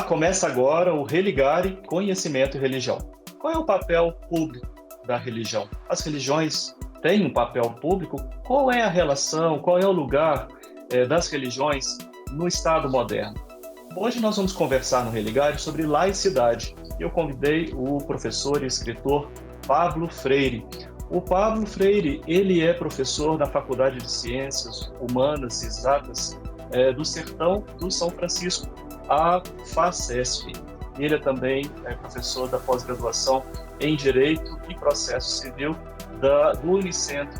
Começa agora o Religare Conhecimento e Religião. Qual é o papel público da religião? As religiões têm um papel público? Qual é a relação, qual é o lugar das religiões no Estado moderno? Hoje nós vamos conversar no Religare sobre laicidade. Eu convidei o professor e escritor Pablo Freire. O Pablo Freire, ele é professor na Faculdade de Ciências Humanas e Exatas do Sertão do São Francisco, a FACESP. Ele é também professor da pós-graduação em Direito e Processo Civil do Unicentro,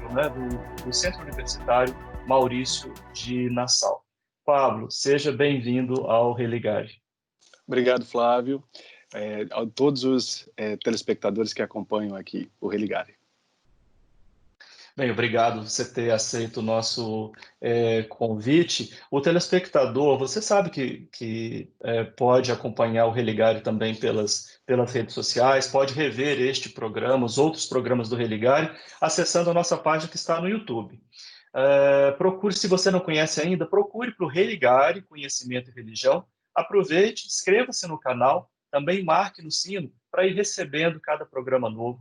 do Centro Universitário Maurício de Nassau. Pablo, seja bem-vindo ao Religare. Obrigado, Flávio. A todos os telespectadores que acompanham aqui o Religare. Bem, obrigado por você ter aceito o nosso convite. O telespectador, você sabe que pode acompanhar o Religare também pelas redes sociais, pode rever este programa, os outros programas do Religare, acessando a nossa página que está no YouTube. Procure, se você não conhece ainda, procure para o Religare Conhecimento e Religião. Aproveite, inscreva-se no canal, também marque no sino para ir recebendo cada programa novo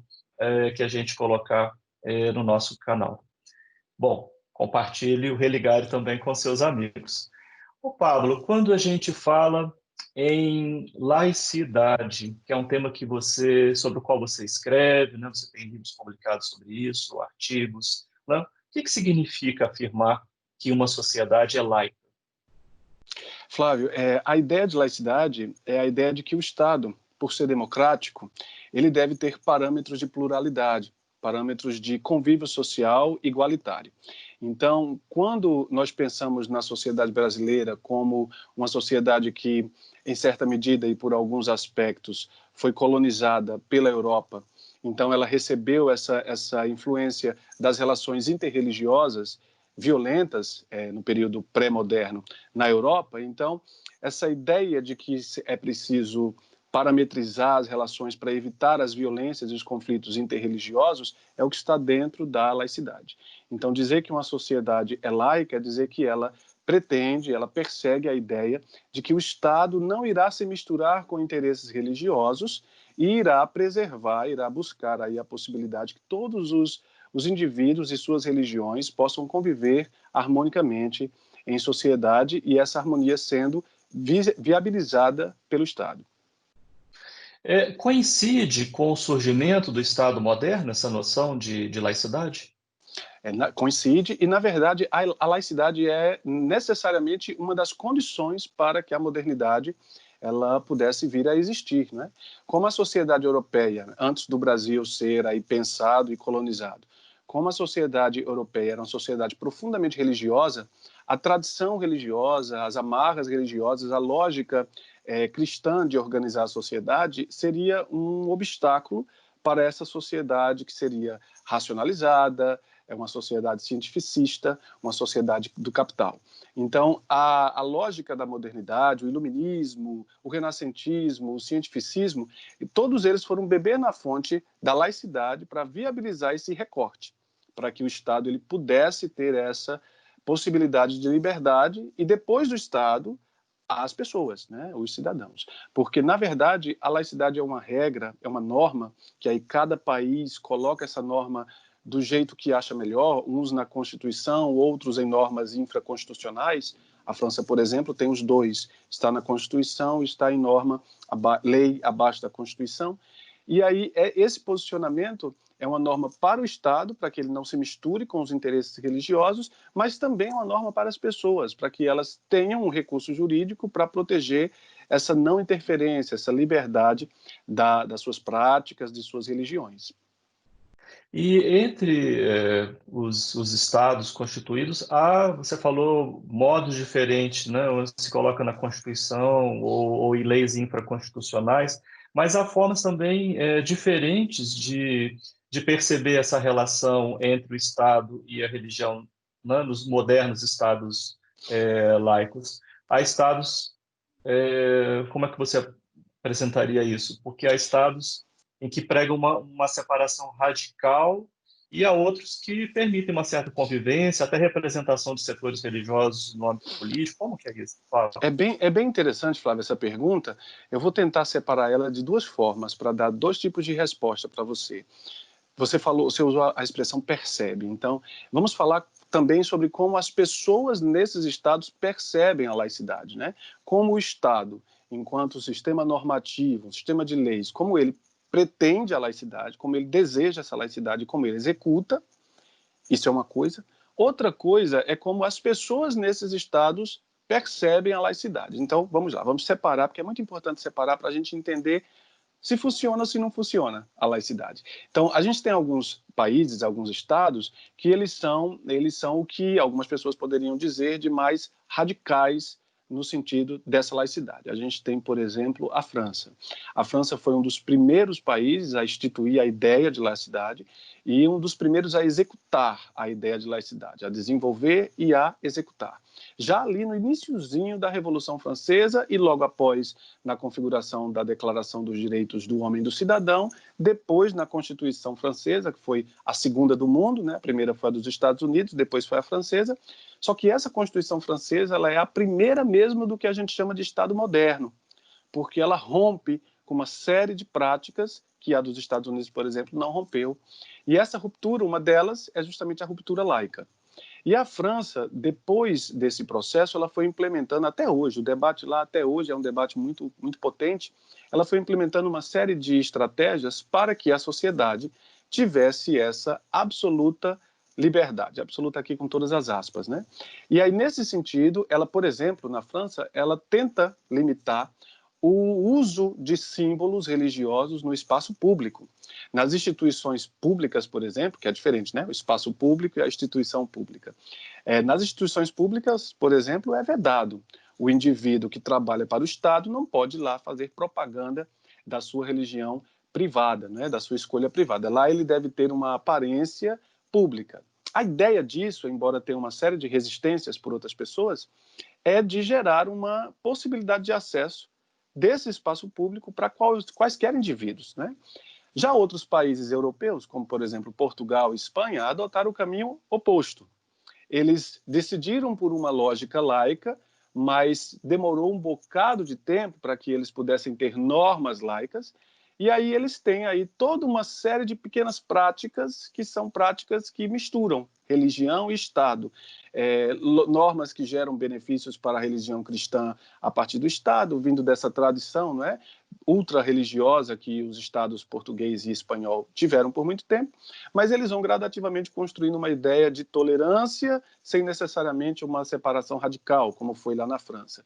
que a gente colocar no nosso canal. Bom, compartilhe o Religare também com seus amigos. Ô Pablo, quando a gente fala em laicidade, que é um tema sobre o qual você escreve, né? Você tem livros publicados sobre isso, artigos, né? O que significa afirmar que uma sociedade é laica? Flávio, a ideia de laicidade é a ideia de que o Estado, por ser democrático, ele deve ter parâmetros de pluralidade, parâmetros de convívio social igualitário. Então, quando nós pensamos na sociedade brasileira como uma sociedade que, em certa medida e por alguns aspectos, foi colonizada pela Europa, então ela recebeu essa influência das relações interreligiosas violentas no período pré-moderno na Europa. Então, essa ideia de que é preciso parametrizar as relações para evitar as violências e os conflitos interreligiosos é o que está dentro da laicidade. Então, dizer que uma sociedade é laica é dizer que ela pretende, ela persegue a ideia de que o Estado não irá se misturar com interesses religiosos e irá preservar, irá buscar aí a possibilidade que todos os indivíduos e suas religiões possam conviver harmonicamente em sociedade e essa harmonia sendo viabilizada pelo Estado. Coincide com o surgimento do Estado moderno essa noção de laicidade? Coincide e, na verdade, a laicidade é necessariamente uma das condições para que a modernidade ela pudesse vir a existir, né? Como a sociedade europeia, antes do Brasil ser aí pensado e colonizado, como a sociedade europeia era uma sociedade profundamente religiosa, a tradição religiosa, as amarras religiosas, a lógica cristã de organizar a sociedade seria um obstáculo para essa sociedade que seria racionalizada, uma sociedade cientificista, uma sociedade do capital. Então, a lógica da modernidade, o iluminismo, o renascentismo, o cientificismo, todos eles foram beber na fonte da laicidade para viabilizar esse recorte, para que o Estado ele pudesse ter essa possibilidade de liberdade e, depois do Estado, as pessoas, né, os cidadãos. Porque, na verdade, a laicidade é uma regra, é uma norma, que aí cada país coloca essa norma do jeito que acha melhor, uns na Constituição, outros em normas infraconstitucionais. A França, por exemplo, tem os dois, está na Constituição, está em norma, lei abaixo da Constituição. E aí esse posicionamento é uma norma para o Estado, para que ele não se misture com os interesses religiosos, mas também é uma norma para as pessoas, para que elas tenham um recurso jurídico para proteger essa não interferência, essa liberdade das suas práticas, de suas religiões. E entre os estados constituídos, você falou modos diferentes, né? Onde se coloca na Constituição ou em leis infraconstitucionais, mas há formas também diferentes de perceber essa relação entre o Estado e a religião, né? Nos modernos estados laicos. Há estados, como é que você apresentaria isso? Porque há estados em que pregam uma separação radical e há outros que permitem uma certa convivência, até representação de setores religiosos no âmbito político. Como que é isso? Fala. É bem interessante, Flávio, essa pergunta. Eu vou tentar separar ela de duas formas para dar dois tipos de resposta para você. Você usou a expressão percebe. Então, vamos falar também sobre como as pessoas nesses estados percebem a laicidade, né? Como o Estado, enquanto sistema normativo, sistema de leis, como ele pretende a laicidade, como ele deseja essa laicidade, como ele executa, isso é uma coisa. Outra coisa é como as pessoas nesses estados percebem a laicidade. Então, vamos lá, vamos separar, porque é muito importante separar para a gente entender se funciona ou se não funciona a laicidade. Então, a gente tem alguns países, alguns estados, que eles são o que algumas pessoas poderiam dizer de mais radicais no sentido dessa laicidade. A gente tem, por exemplo, a França. A França foi um dos primeiros países a instituir a ideia de laicidade e um dos primeiros a executar a ideia de laicidade, a desenvolver e a executar. Já ali no iniciozinho da Revolução Francesa e logo após na configuração da Declaração dos Direitos do Homem e do Cidadão, depois na Constituição Francesa, que foi a segunda do mundo, né? A primeira foi a dos Estados Unidos, depois foi a francesa. Só que essa Constituição Francesa ela é a primeira mesmo do que a gente chama de Estado moderno, porque ela rompe com uma série de práticas que a dos Estados Unidos, por exemplo, não rompeu. E essa ruptura, uma delas, é justamente a ruptura laica. E a França, depois desse processo, ela foi implementando até hoje, o debate lá até hoje é um debate muito, muito potente, ela foi implementando uma série de estratégias para que a sociedade tivesse essa absoluta liberdade, absoluta aqui com todas as aspas, né? E aí, nesse sentido, ela, por exemplo, na França, ela tenta limitar o uso de símbolos religiosos no espaço público. Nas instituições públicas, por exemplo, que é diferente, né? O espaço público e a instituição pública. Nas instituições públicas, por exemplo, é vedado. O indivíduo que trabalha para o Estado não pode ir lá fazer propaganda da sua religião privada, né? Da sua escolha privada. Lá ele deve ter uma aparência pública. A ideia disso, embora tenha uma série de resistências por outras pessoas, é de gerar uma possibilidade de acesso desse espaço público para quaisquer indivíduos, né? Já outros países europeus, como por exemplo Portugal e Espanha, adotaram o caminho oposto. Eles decidiram por uma lógica laica, mas demorou um bocado de tempo para que eles pudessem ter normas laicas, e aí eles têm aí toda uma série de pequenas práticas que são práticas que misturam religião e Estado. Normas que geram benefícios para a religião cristã a partir do Estado, vindo dessa tradição, não é? Ultra-religiosa que os estados português e espanhol tiveram por muito tempo, mas eles vão gradativamente construindo uma ideia de tolerância sem necessariamente uma separação radical, como foi lá na França.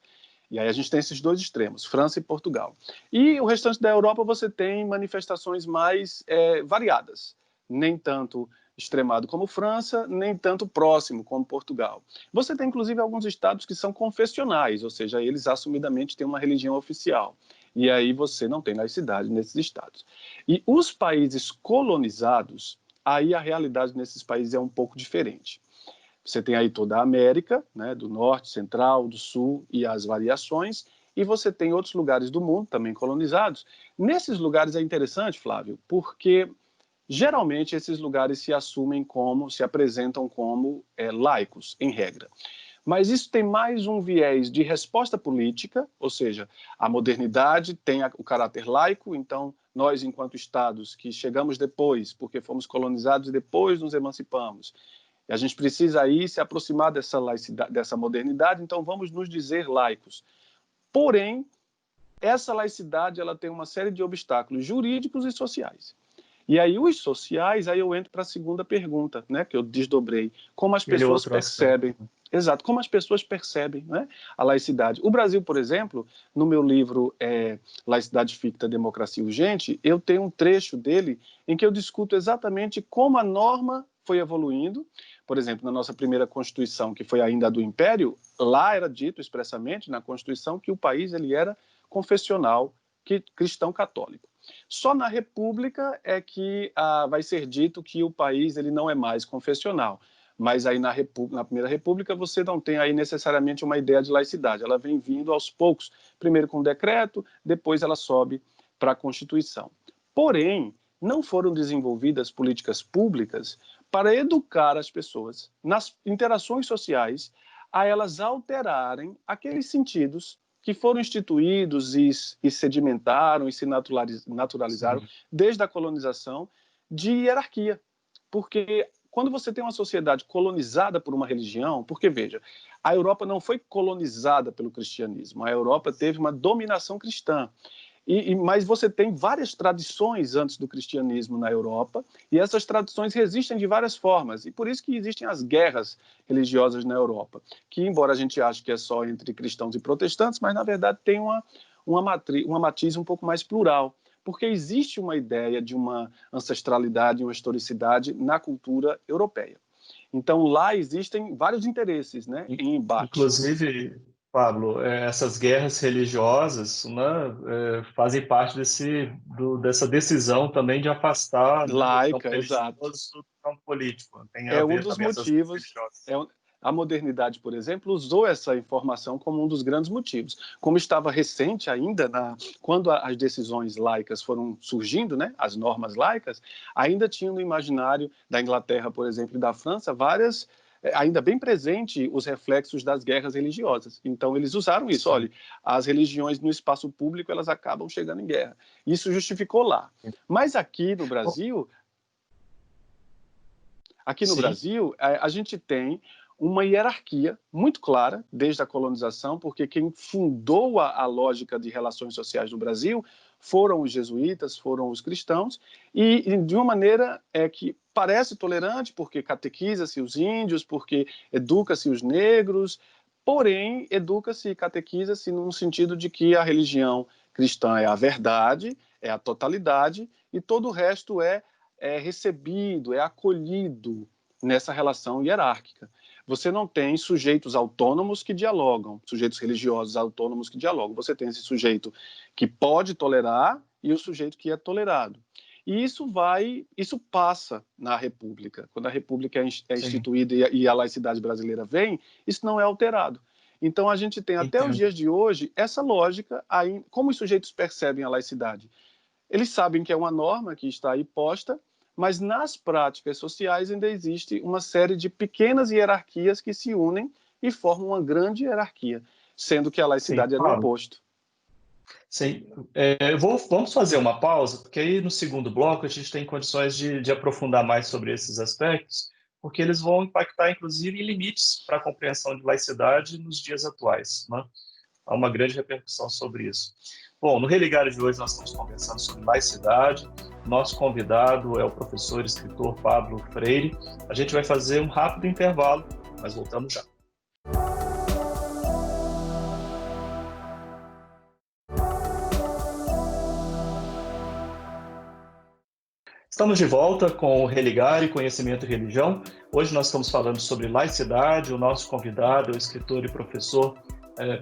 E aí a gente tem esses dois extremos, França e Portugal. E o restante da Europa você tem manifestações mais variadas, nem tanto extremado como França, nem tanto próximo como Portugal. Você tem, inclusive, alguns estados que são confessionais, ou seja, eles assumidamente têm uma religião oficial. E aí você não tem laicidade nesses estados. E os países colonizados, aí a realidade nesses países é um pouco diferente. Você tem aí toda a América, né, do norte, central, do sul e as variações, e você tem outros lugares do mundo também colonizados. Nesses lugares é interessante, Flávio, porque geralmente esses lugares se apresentam como laicos, em regra. Mas isso tem mais um viés de resposta política, ou seja, a modernidade tem o caráter laico, então nós, enquanto Estados que chegamos depois, porque fomos colonizados e depois nos emancipamos, e a gente precisa aí se aproximar dessa laicidade, dessa modernidade, então vamos nos dizer laicos. Porém, essa laicidade ela tem uma série de obstáculos jurídicos e sociais. E aí os sociais, aí eu entro para a segunda pergunta, né, que eu desdobrei. Como as Aquele pessoas outro aspecto. percebem, exato, como as pessoas percebem, né, a laicidade. O Brasil, por exemplo, no meu livro Laicidade Ficta, Democracia Urgente, eu tenho um trecho dele em que eu discuto exatamente como a norma foi evoluindo. Por exemplo, na nossa primeira Constituição, que foi ainda a do Império, lá era dito expressamente na Constituição que o país ele era confessional, cristão católico. Só na República é que vai ser dito que o país ele não é mais confessional. Mas aí na Primeira República você não tem aí necessariamente uma ideia de laicidade. Ela vem vindo aos poucos, primeiro com decreto, depois ela sobe para a Constituição. Porém, não foram desenvolvidas políticas públicas para educar as pessoas nas interações sociais a elas alterarem aqueles sentidos que foram instituídos e sedimentaram e se naturalizaram Sim. desde a colonização de hierarquia. Porque quando você tem uma sociedade colonizada por uma religião, porque veja, a Europa não foi colonizada pelo cristianismo, a Europa teve uma dominação cristã. Mas você tem várias tradições antes do cristianismo na Europa, e essas tradições resistem de várias formas, e por isso que existem as guerras religiosas na Europa, que embora a gente ache que é só entre cristãos e protestantes, mas na verdade tem uma matiz um pouco mais plural, porque existe uma ideia de uma ancestralidade, uma historicidade na cultura europeia. Então lá existem vários interesses, né, em embate. Inclusive, Pablo, essas guerras religiosas, né, fazem parte dessa decisão também de afastar, né, o campo Laica, religioso exato. do campo político. Tem a É um ver dos também essas guerras motivos. religiosas. A modernidade, por exemplo, usou essa informação como um dos grandes motivos. Como estava recente ainda, quando as decisões laicas foram surgindo, né, as normas laicas, ainda tinha no imaginário da Inglaterra, por exemplo, e da França, ainda bem presente os reflexos das guerras religiosas. Então, eles usaram isso. Sim. Olha, as religiões no espaço público, elas acabam chegando em guerra. Isso justificou lá. Mas aqui no Sim, Brasil, a gente tem uma hierarquia muito clara desde a colonização, porque quem fundou a lógica de relações sociais no Brasil foram os jesuítas, foram os cristãos, e de uma maneira que parece tolerante, porque catequiza-se os índios, porque educa-se os negros, porém educa-se e catequiza-se num sentido de que a religião cristã é a verdade, é a totalidade, e todo o resto é recebido, é acolhido nessa relação hierárquica. Você não tem sujeitos autônomos que dialogam, sujeitos religiosos autônomos que dialogam. Você tem esse sujeito que pode tolerar e o sujeito que é tolerado. E isso passa na República. Quando a República é sim, instituída e a laicidade brasileira vem, isso não é alterado. Então a gente tem até os entendo. dias de hoje essa lógica aí, como os sujeitos percebem a laicidade? Eles sabem que é uma norma que está aí posta, mas nas práticas sociais ainda existe uma série de pequenas hierarquias que se unem e formam uma grande hierarquia, sendo que a Sim, laicidade era o Pablo. oposto. Sim. Vamos fazer uma pausa, porque aí no segundo bloco a gente tem condições de aprofundar mais sobre esses aspectos, porque eles vão impactar, inclusive, em limites para a compreensão de laicidade nos dias atuais, né? Há uma grande repercussão sobre isso. Bom, no Religário de hoje nós estamos conversando sobre laicidade. Nosso convidado é o professor e escritor Pablo Freire. A gente vai fazer um rápido intervalo, mas voltamos já. Estamos de volta com o Religar e Conhecimento e Religião. Hoje nós estamos falando sobre laicidade. O nosso convidado é o escritor e professor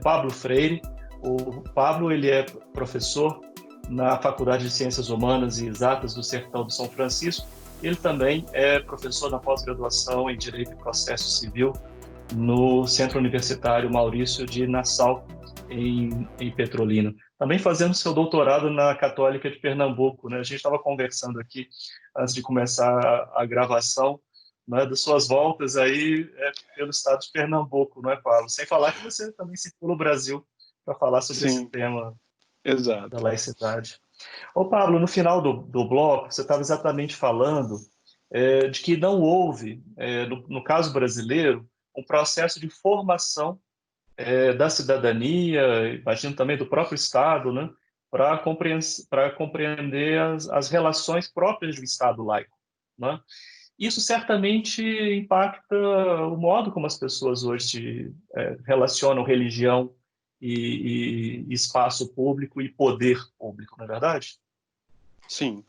Pablo Freire. O Pablo ele é professor na Faculdade de Ciências Humanas e Exatas do Sertão do São Francisco. Ele também é professor na pós-graduação em Direito e Processo Civil no Centro Universitário Maurício de Nassau, em Petrolina. Também fazendo seu doutorado na Católica de Pernambuco, né? A gente estava conversando aqui antes de começar a gravação, né, das suas voltas aí pelo estado de Pernambuco, não é, Paulo? Sem falar que você também se pula o Brasil para falar sobre esse Sim, tema da exato. laicidade. Ô, Pablo, no final do bloco, você estava exatamente falando de que não houve, no caso brasileiro, um processo de formação da cidadania, imagino também do próprio Estado, né, para compreender as relações próprias do Estado laico, né? Isso certamente impacta o modo como as pessoas hoje relacionam religião e espaço público e poder público, não é verdade? Sim.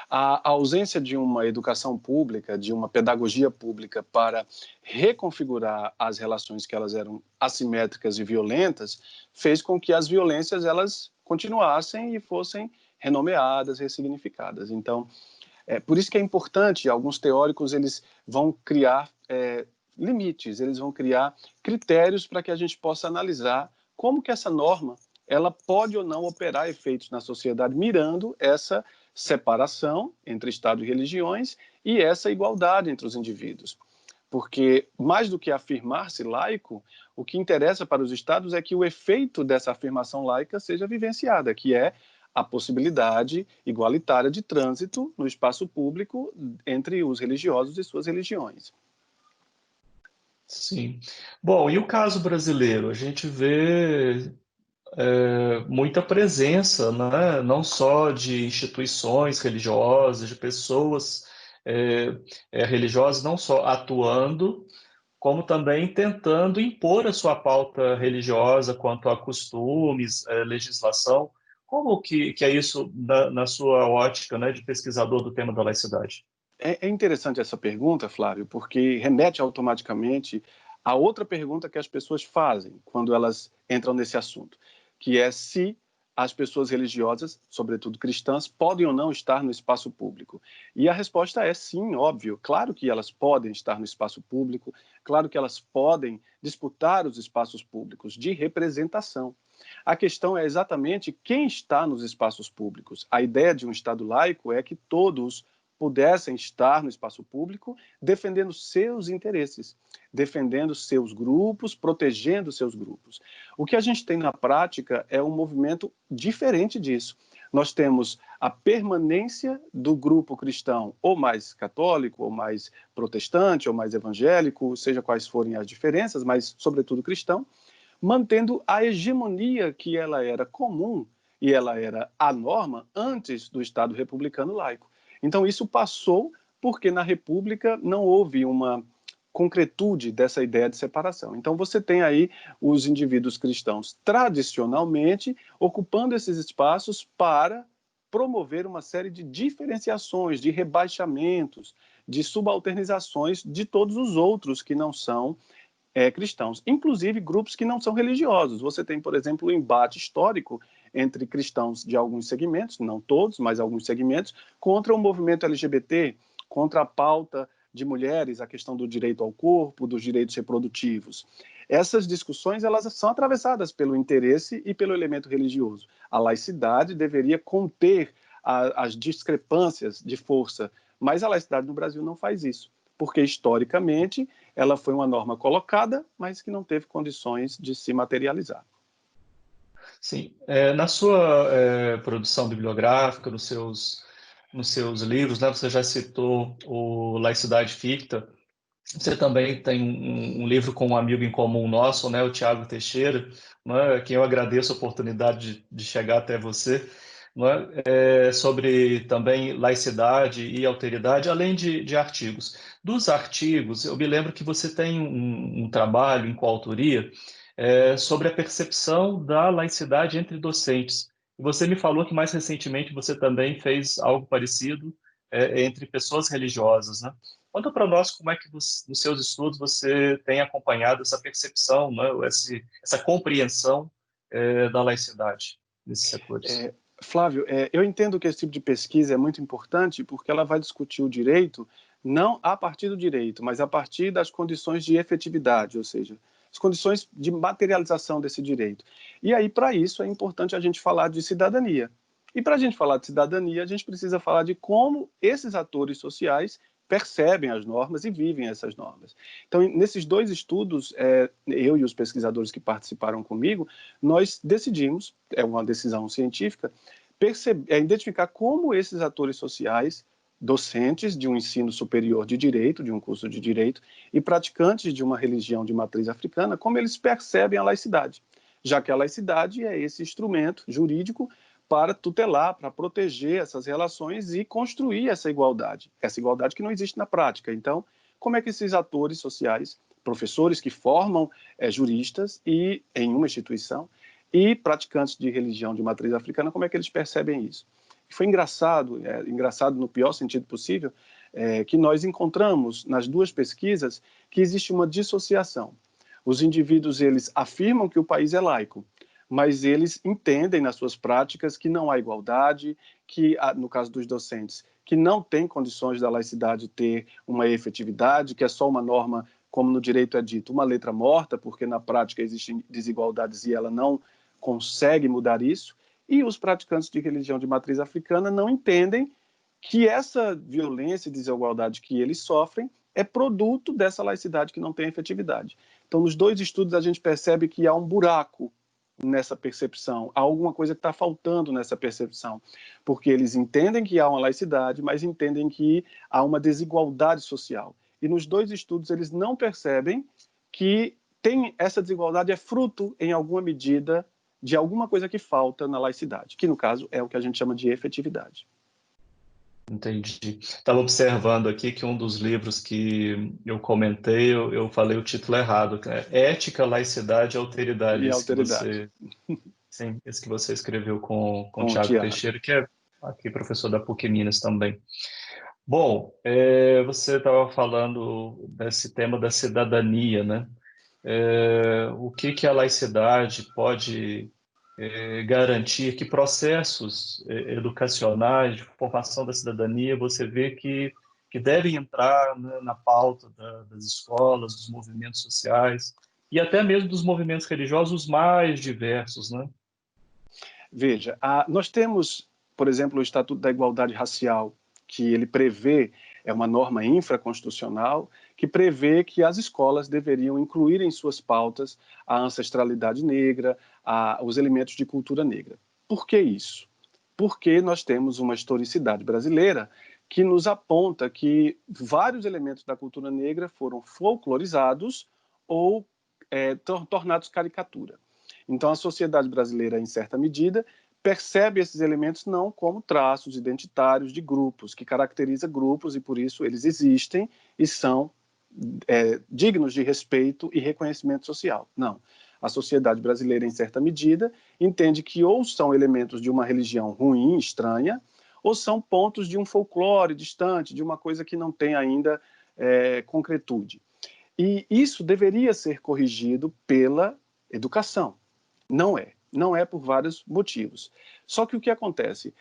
A ausência de uma educação pública, de uma pedagogia pública para reconfigurar as relações que elas eram assimétricas e violentas, fez com que as violências elas continuassem e fossem renomeadas, ressignificadas. Então, por isso que é importante, alguns teóricos eles vão criar limites, eles vão criar critérios para que a gente possa analisar como que essa norma ela pode ou não operar efeitos na sociedade, mirando essa separação entre Estado e religiões e essa igualdade entre os indivíduos. Porque, mais do que afirmar-se laico, o que interessa para os Estados é que o efeito dessa afirmação laica seja vivenciada, que é a possibilidade igualitária de trânsito no espaço público entre os religiosos e suas religiões. Sim. Bom, e o caso brasileiro? A gente vê muita presença, né? Não só de instituições religiosas, de pessoas religiosas, não só atuando, como também tentando impor a sua pauta religiosa quanto a costumes, legislação. Como que é isso na sua ótica, né, de pesquisador do tema da laicidade? É interessante essa pergunta, Flávio, porque remete automaticamente a outra pergunta que as pessoas fazem quando elas entram nesse assunto, que é se as pessoas religiosas, sobretudo cristãs, podem ou não estar no espaço público. E a resposta é sim, óbvio. Claro que elas podem estar no espaço público, claro que elas podem disputar os espaços públicos de representação. A questão é exatamente quem está nos espaços públicos. A ideia de um Estado laico é que todos pudessem estar no espaço público defendendo seus interesses, defendendo seus grupos, protegendo seus grupos. O que a gente tem na prática é um movimento diferente disso. Nós temos a permanência do grupo cristão, ou mais católico, ou mais protestante, ou mais evangélico, seja quais forem as diferenças, mas sobretudo cristão, mantendo a hegemonia que ela era comum e ela era a norma antes do Estado republicano laico. Então, isso passou porque na República não houve uma concretude dessa ideia de separação. Então, você tem aí os indivíduos cristãos tradicionalmente ocupando esses espaços para promover uma série de diferenciações, de rebaixamentos, de subalternizações de todos os outros que não são cristãos, inclusive grupos que não são religiosos. Você tem, por exemplo, o embate histórico entre cristãos de alguns segmentos, não todos, mas alguns segmentos, contra o movimento LGBT, contra a pauta de mulheres, a questão do direito ao corpo, dos direitos reprodutivos. Essas discussões elas são atravessadas pelo interesse e pelo elemento religioso. A laicidade deveria conter as discrepâncias de força, mas a laicidade no Brasil não faz isso, porque historicamente ela foi uma norma colocada, mas que não teve condições de se materializar. Sim. Na sua produção bibliográfica, nos seus livros, né, você já citou o Laicidade Ficta. Você também tem um livro com um amigo em comum nosso, né, o Tiago Teixeira, né, a quem eu agradeço a oportunidade de chegar até você, né, sobre também laicidade e alteridade, além de artigos. Dos artigos, eu me lembro que você tem um trabalho em coautoria sobre a percepção da laicidade entre docentes. E você me falou que mais recentemente você também fez algo parecido entre pessoas religiosas, né? Conta para nós como é que nos seus estudos você tem acompanhado essa percepção, né, essa compreensão da laicidade nesses setores. Flávio, eu entendo que esse tipo de pesquisa é muito importante porque ela vai discutir o direito não a partir do direito, mas a partir das condições de efetividade, ou seja, as condições de materialização desse direito. E aí, para isso, é importante a gente falar de cidadania. E para a gente falar de cidadania, a gente precisa falar de como esses atores sociais percebem as normas e vivem essas normas. Então, nesses dois estudos, eu e os pesquisadores que participaram comigo, nós decidimos, é uma decisão científica, identificar como esses atores sociais, docentes de um ensino superior de direito, de um curso de direito, e praticantes de uma religião de matriz africana, como eles percebem a laicidade, já que a laicidade é esse instrumento jurídico para tutelar, para proteger essas relações e construir essa igualdade que não existe na prática. Então, como é que esses atores sociais, professores que formam juristas e em uma instituição, e praticantes de religião de matriz africana, como é que eles percebem isso? Foi engraçado, engraçado no pior sentido possível, que nós encontramos nas duas pesquisas que existe uma dissociação. Os indivíduos, eles afirmam que o país é laico, mas eles entendem nas suas práticas que não há igualdade, que, no caso dos docentes, que não tem condições da laicidade ter uma efetividade, que é só uma norma, como no direito é dito, uma letra morta, porque na prática existem desigualdades e ela não consegue mudar isso, e os praticantes de religião de matriz africana não entendem que essa violência e desigualdade que eles sofrem é produto dessa laicidade que não tem efetividade. Então, nos 2 estudos, a gente percebe que há um buraco nessa percepção, há alguma coisa que está faltando nessa percepção, porque eles entendem que há uma laicidade, mas entendem que há uma desigualdade social. E nos 2 estudos, eles não percebem que essa desigualdade é fruto, em alguma medida, de alguma coisa que falta na laicidade, que, no caso, é o que a gente chama de efetividade. Entendi. Estava observando aqui que um dos livros que eu comentei, eu falei o título errado, que é Ética, Laicidade e Alteridade. E alteridade. Sim, esse que você escreveu com Com o Tiago Tiago. Teixeira, que é aqui professor da PUC Minas também. Bom, você estava falando desse tema da cidadania, né? O que a laicidade pode garantir, que processos educacionais de formação da cidadania você vê que devem entrar, né, na pauta das escolas, dos movimentos sociais e até mesmo dos movimentos religiosos mais diversos, né? Veja, nós temos, por exemplo, o Estatuto da Igualdade Racial, que ele prevê, é uma norma infraconstitucional, que prevê que as escolas deveriam incluir em suas pautas a ancestralidade negra, os elementos de cultura negra. Por que isso? Porque nós temos uma historicidade brasileira que nos aponta que vários elementos da cultura negra foram folclorizados ou tornados caricatura. Então, a sociedade brasileira, em certa medida, percebe esses elementos não como traços identitários de grupos, que caracteriza grupos e, por isso, eles existem e são dignos de respeito e reconhecimento social. Não. A sociedade brasileira, em certa medida, entende que ou são elementos de uma religião ruim, estranha, ou são pontos de um folclore distante, de uma coisa que não tem ainda concretude. E isso deveria ser corrigido pela educação. Não é por vários motivos. Só que o que acontece?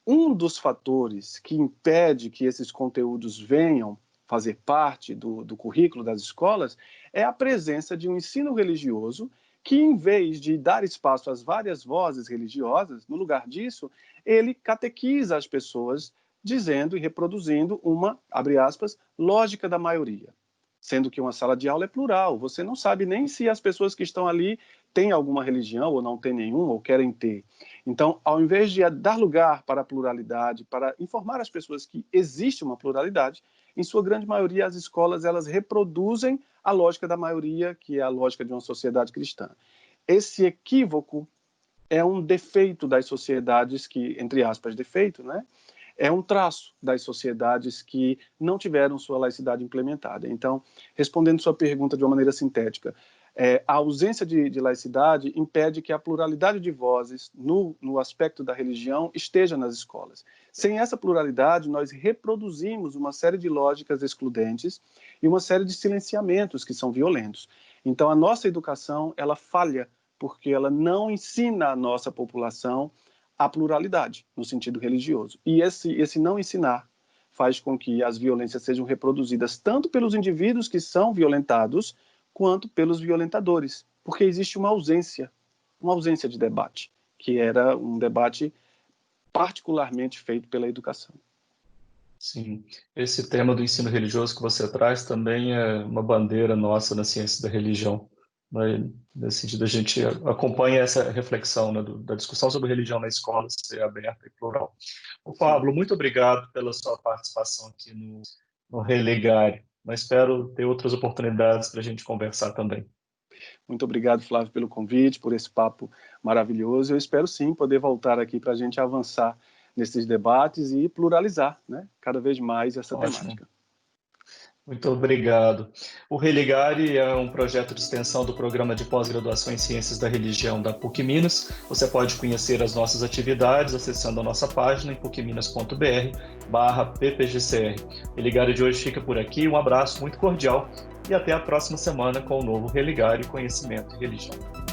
Um dos fatores que impede que esses conteúdos venham fazer parte do currículo das escolas é a presença de um ensino religioso que, em vez de dar espaço às várias vozes religiosas, no lugar disso, ele catequiza as pessoas dizendo e reproduzindo uma, abre aspas, lógica da maioria. Sendo que uma sala de aula é plural, você não sabe nem se as pessoas que estão ali têm alguma religião ou não têm nenhuma ou querem ter. Então, ao invés de dar lugar para a pluralidade, para informar as pessoas que existe uma pluralidade, em sua grande maioria as escolas elas reproduzem a lógica da maioria, que é a lógica de uma sociedade cristã. Esse equívoco é um defeito das sociedades que, entre aspas, defeito, né? É um traço das sociedades que não tiveram sua laicidade implementada. Então, respondendo sua pergunta de uma maneira sintética, a ausência de laicidade impede que a pluralidade de vozes no aspecto da religião esteja nas escolas. Sem essa pluralidade, nós reproduzimos uma série de lógicas excludentes e uma série de silenciamentos que são violentos. Então, a nossa educação, ela falha porque ela não ensina a nossa população a pluralidade, no sentido religioso. E esse não ensinar faz com que as violências sejam reproduzidas tanto pelos indivíduos que são violentados, quanto pelos violentadores, porque existe uma ausência de debate, que era um debate particularmente feito pela educação. Sim, esse tema do ensino religioso que você traz também é uma bandeira nossa na ciência da religião. Nesse sentido, a gente acompanha essa reflexão, né, da discussão sobre religião na escola ser aberta e plural. Pablo, muito obrigado pela sua participação aqui no Religare. Mas espero ter outras oportunidades para a gente conversar também. Muito obrigado, Flávio, pelo convite, por esse papo maravilhoso. Eu espero sim poder voltar aqui para a gente avançar nesses debates e pluralizar, né, cada vez mais essa temática. Muito obrigado. O Religare é um projeto de extensão do Programa de Pós-Graduação em Ciências da Religião da PUC Minas. Você pode conhecer as nossas atividades acessando a nossa página em pucminas.br/ppgcr. O Religare de hoje fica por aqui. Um abraço muito cordial e até a próxima semana com o novo Religare Conhecimento e Religião.